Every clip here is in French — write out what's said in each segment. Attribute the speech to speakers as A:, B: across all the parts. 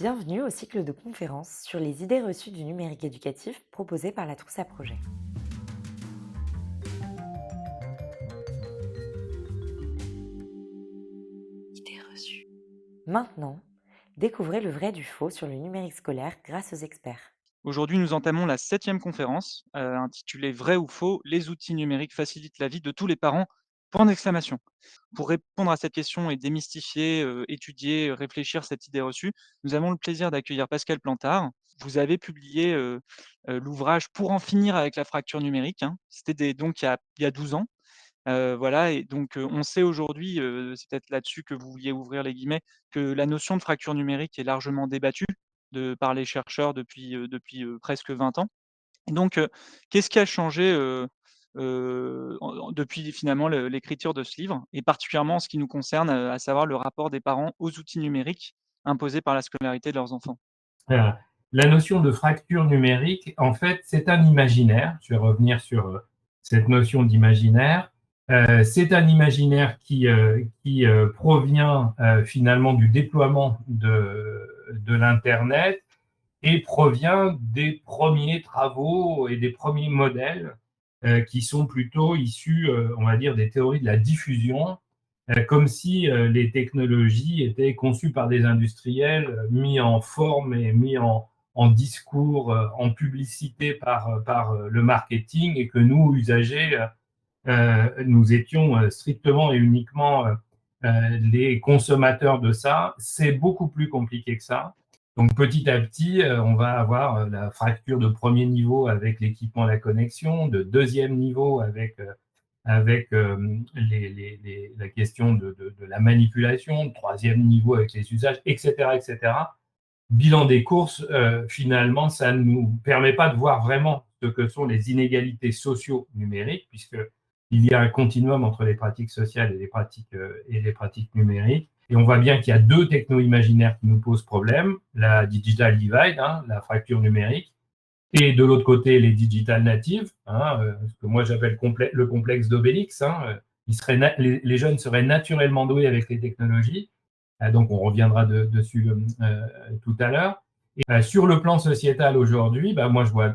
A: Bienvenue au cycle de conférences sur les idées reçues du numérique éducatif proposé par la Trousse à Projet. Idées reçues. Maintenant, découvrez le vrai du faux sur le numérique scolaire grâce aux experts.
B: Aujourd'hui, nous entamons la septième conférence, intitulée «Vrai ou faux? Les outils numériques facilitent la vie de tous les parents?» Point d'exclamation. Pour répondre à cette question et démystifier, étudier, réfléchir cette idée reçue, nous avons le plaisir d'accueillir Pascal Plantard. Vous avez publié, l'ouvrage «Pour en finir avec la fracture numérique», hein. C'était donc il y a 12 ans. Voilà et donc, on sait aujourd'hui, c'est peut-être là-dessus que vous vouliez ouvrir les guillemets, que la notion de fracture numérique est largement débattue par les chercheurs depuis presque 20 ans. Et donc, qu'est-ce qui a changé, depuis finalement l'écriture de ce livre et particulièrement en ce qui nous concerne, à savoir le rapport des parents aux outils numériques imposés par la scolarité de leurs enfants?
C: Heu, la notion de fracture numérique, en fait, c'est un imaginaire. Je vais revenir sur, cette notion d'imaginaire. C'est un imaginaire qui provient, finalement du déploiement de l'internet et provient des premiers travaux et des premiers modèles, qui sont plutôt issus, on va dire, des théories de la diffusion, comme si les technologies étaient conçues par des industriels, mis en forme et mis en discours, en publicité par le marketing et que nous, usagers, nous étions strictement et uniquement les consommateurs de ça. C'est beaucoup plus compliqué que ça. Donc petit à petit, on va avoir la fracture de premier niveau avec l'équipement, la connexion, de deuxième niveau avec la question de la manipulation, de troisième niveau avec les usages, etc., etc. Bilan des courses, finalement, ça ne nous permet pas de voir vraiment ce que sont les inégalités socio-numériques, puisqu'il y a un continuum entre les pratiques sociales et les pratiques numériques. Et on voit bien qu'il y a deux techno-imaginaires qui nous posent problème, la digital divide, hein, la fracture numérique, et de l'autre côté, les digital natives, hein, ce que moi j'appelle le complexe d'Obélix. Hein, les jeunes seraient naturellement doués avec les technologies. Donc on reviendra dessus tout à l'heure. Et sur le plan sociétal aujourd'hui, bah, moi je vois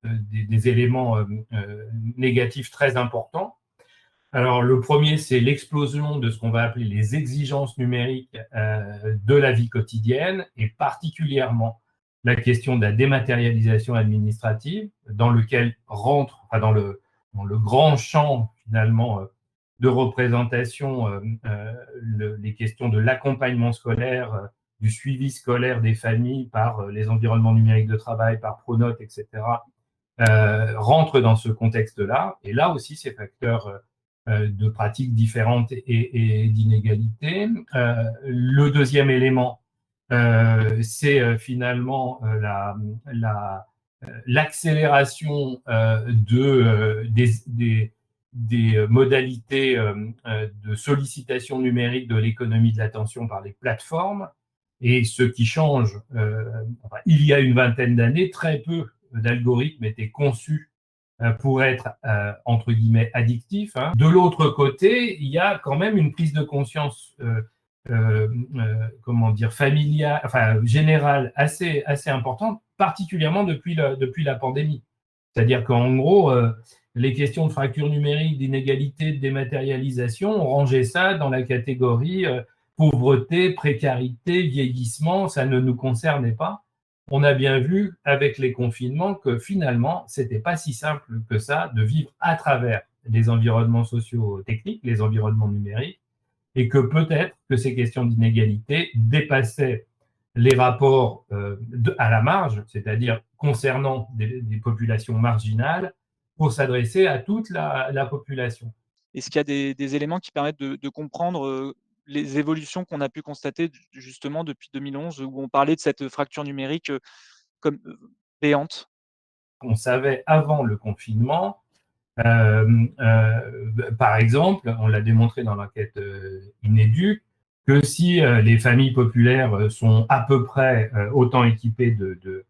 C: des éléments négatifs très importants. Alors le premier, c'est l'explosion de ce qu'on va appeler les exigences numériques de la vie quotidienne et particulièrement la question de la dématérialisation administrative, dans lequel rentre, enfin dans le grand champ finalement de représentation, les questions de l'accompagnement scolaire, du suivi scolaire des familles par les environnements numériques de travail, par Pronote, etc., rentrent dans ce contexte-là. Et là aussi, ces facteurs de pratiques différentes et d'inégalités. Le deuxième élément, c'est finalement l'accélération des modalités de sollicitation numérique de l'économie de l'attention par les plateformes. Et ce qui change, enfin, il y a une vingtaine d'années, très peu d'algorithmes étaient conçus pour être, entre guillemets, addictifs. Hein. De l'autre côté, il y a quand même une prise de conscience comment dire, familiale, enfin générale, assez importante, particulièrement depuis la pandémie. C'est-à-dire qu'en gros, les questions de fracture numérique, d'inégalité, de dématérialisation, on rangeait ça dans la catégorie pauvreté, précarité, vieillissement, ça ne nous concernait pas. On a bien vu avec les confinements que finalement, c'était pas si simple que ça de vivre à travers les environnements sociaux techniques, les environnements numériques, et que peut-être que ces questions d'inégalité dépassaient les rapports à la marge, c'est-à-dire concernant des populations marginales, pour s'adresser à toute la population.
B: Est-ce qu'il y a des éléments qui permettent de comprendre, les évolutions qu'on a pu constater justement depuis 2011 où on parlait de cette fracture numérique, comme, béante?
C: On savait avant le confinement, par exemple, on l'a démontré dans l'enquête Inéduc, que si les familles populaires sont à peu près autant équipées de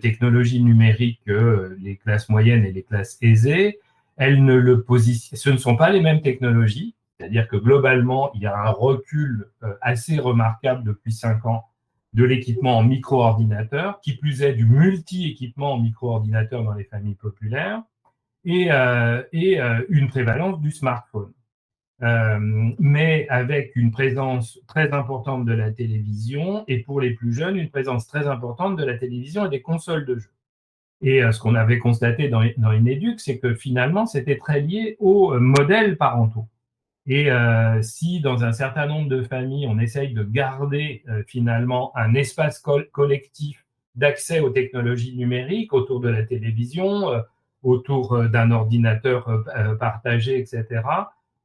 C: technologies numériques que les classes moyennes et les classes aisées, elles ne le positionnent, ce ne sont pas les mêmes technologies, C'est-à-dire que globalement, il y a un recul assez remarquable depuis 5 ans de l'équipement en micro-ordinateur, qui plus est du multi-équipement en micro-ordinateur dans les familles populaires, et une prévalence du smartphone. Mais avec une présence très importante de la télévision, et pour les plus jeunes, une présence très importante de la télévision et des consoles de jeux. Et ce qu'on avait constaté dans Ineduc, c'est que finalement, c'était très lié aux modèles parentaux. Et si dans un certain nombre de familles, on essaye de garder finalement un espace collectif d'accès aux technologies numériques autour de la télévision, autour d'un ordinateur partagé, etc.,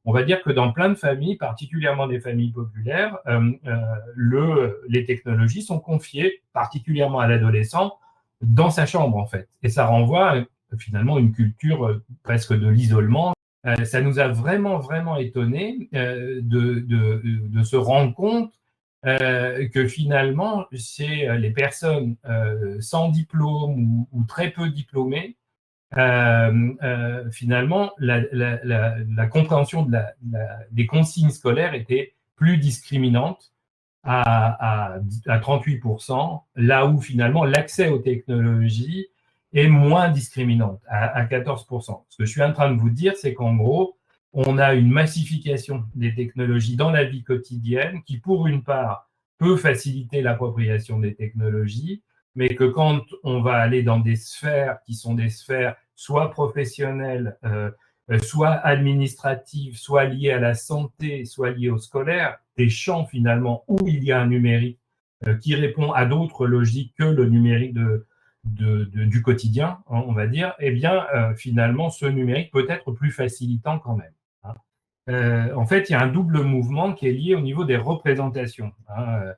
C: on va dire que dans plein de familles, particulièrement des familles populaires, les technologies sont confiées, particulièrement à l'adolescent, dans sa chambre, en fait. Et ça renvoie finalement une culture presque de l'isolement. Ça nous a vraiment, vraiment étonnés de se rendre compte que finalement, c'est les personnes sans diplôme ou très peu diplômées, finalement, la compréhension des consignes scolaires était plus discriminante à 38%, là où finalement l'accès aux technologies est moins discriminante, à 14%. Ce que je suis en train de vous dire, c'est qu'en gros, on a une massification des technologies dans la vie quotidienne qui, pour une part, peut faciliter l'appropriation des technologies, mais que quand on va aller dans des sphères qui sont des sphères soit professionnelles, soit administratives, soit liées à la santé, soit liées au scolaire, des champs finalement où il y a un numérique qui répond à d'autres logiques que le numérique du quotidien, hein, on va dire, eh bien finalement ce numérique peut être plus facilitant quand même. Hein. En fait, il y a un double mouvement qui est lié au niveau des représentations. Hein.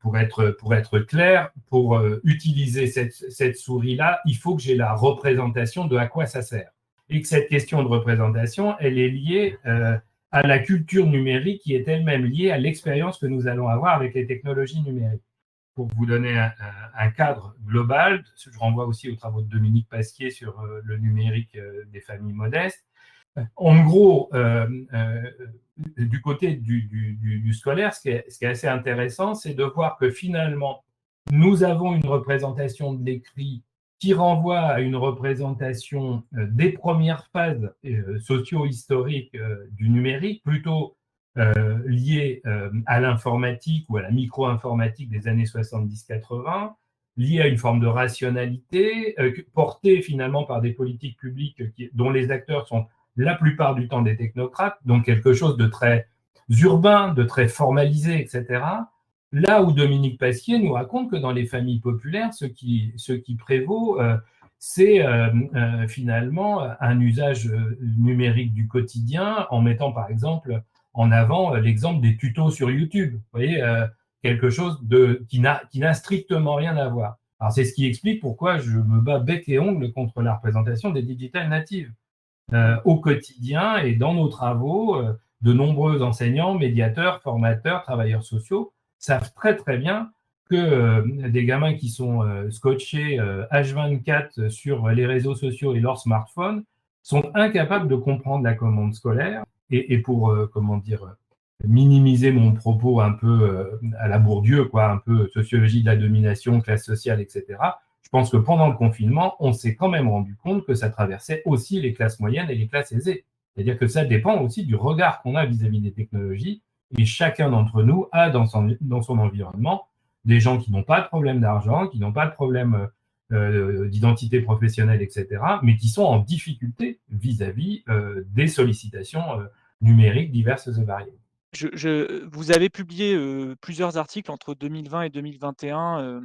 C: Pour être clair, pour utiliser cette souris-là, il faut que j'ai la représentation de à quoi ça sert. Et que cette question de représentation, elle est liée à la culture numérique qui est elle-même liée à l'expérience que nous allons avoir avec les technologies numériques. Pour vous donner un cadre global, je renvoie aussi aux travaux de Dominique Pasquier sur le numérique des familles modestes. En gros, du côté du scolaire, ce qui est assez intéressant, c'est de voir que finalement, nous avons une représentation de l'écrit qui renvoie à une représentation des premières phases socio-historiques du numérique, plutôt liées à l'informatique ou à la micro-informatique des années 70-80, liées à une forme de rationalité, portée finalement par des politiques publiques dont les acteurs sont la plupart du temps des technocrates, donc quelque chose de très urbain, de très formalisé, etc. Là où Dominique Pasquier nous raconte que dans les familles populaires, ce qui prévaut, c'est finalement un usage numérique du quotidien, en mettant par exemple en avant l'exemple des tutos sur YouTube. Vous voyez, quelque chose qui n'a strictement rien à voir. Alors c'est ce qui explique pourquoi je me bats bec et ongle contre la représentation des digital natives. Au quotidien et dans nos travaux, de nombreux enseignants, médiateurs, formateurs, travailleurs sociaux savent très très bien que des gamins qui sont scotchés H24 sur les réseaux sociaux et leur smartphone sont incapables de comprendre la commande scolaire. Et pour, comment dire, minimiser mon propos un peu à la Bourdieu, quoi, un peu sociologie de la domination, classe sociale, etc., je pense que pendant le confinement, on s'est quand même rendu compte que ça traversait aussi les classes moyennes et les classes aisées. C'est-à-dire que ça dépend aussi du regard qu'on a vis-à-vis des technologies. Et chacun d'entre nous a dans son environnement des gens qui n'ont pas de problème d'argent, qui n'ont pas de problème d'identité professionnelle, etc., mais qui sont en difficulté vis-à-vis des sollicitations numériques diverses et variées.
B: Vous avez publié plusieurs articles entre 2020 et 2021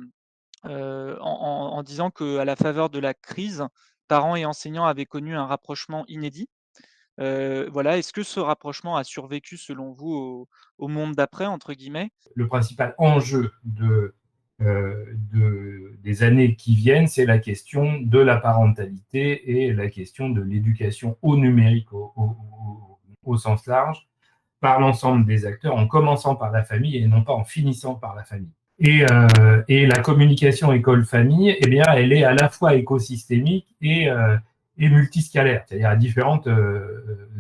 B: en disant qu'à la faveur de la crise, parents et enseignants avaient connu un rapprochement inédit. Voilà, est-ce que ce rapprochement a survécu selon vous au monde d'après, entre guillemets?
C: Le principal enjeu des années qui viennent, c'est la question de la parentalité et la question de l'éducation au numérique au sens large, par l'ensemble des acteurs, en commençant par la famille et non pas en finissant par la famille. Et la communication école-famille, eh bien, elle est à la fois écosystémique et multiscalaire, c'est-à-dire à différentes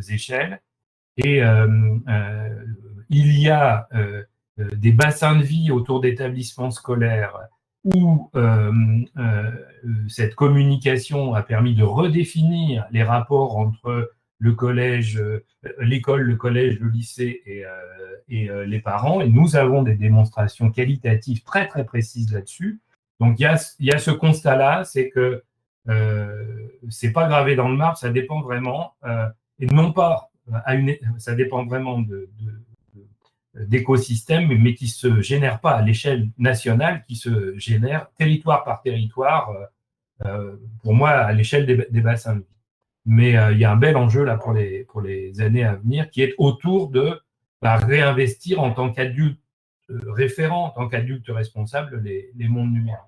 C: échelles. Et il y a des bassins de vie autour d'établissements scolaires où cette communication a permis de redéfinir les rapports entre le collège, l'école, le collège, le lycée et les parents. Et nous avons des démonstrations qualitatives très très précises là-dessus. Donc il y a ce constat-là, c'est que c'est pas gravé dans le marbre, ça dépend vraiment, et non pas ça dépend vraiment d'écosystèmes, mais qui se génèrent pas à l'échelle nationale, qui se génèrent territoire par territoire, pour moi, à l'échelle des bassins de vie. Mais il y a un bel enjeu là pour les années à venir, qui est autour de réinvestir en tant qu'adulte référent, en tant qu'adulte responsable, les mondes numériques.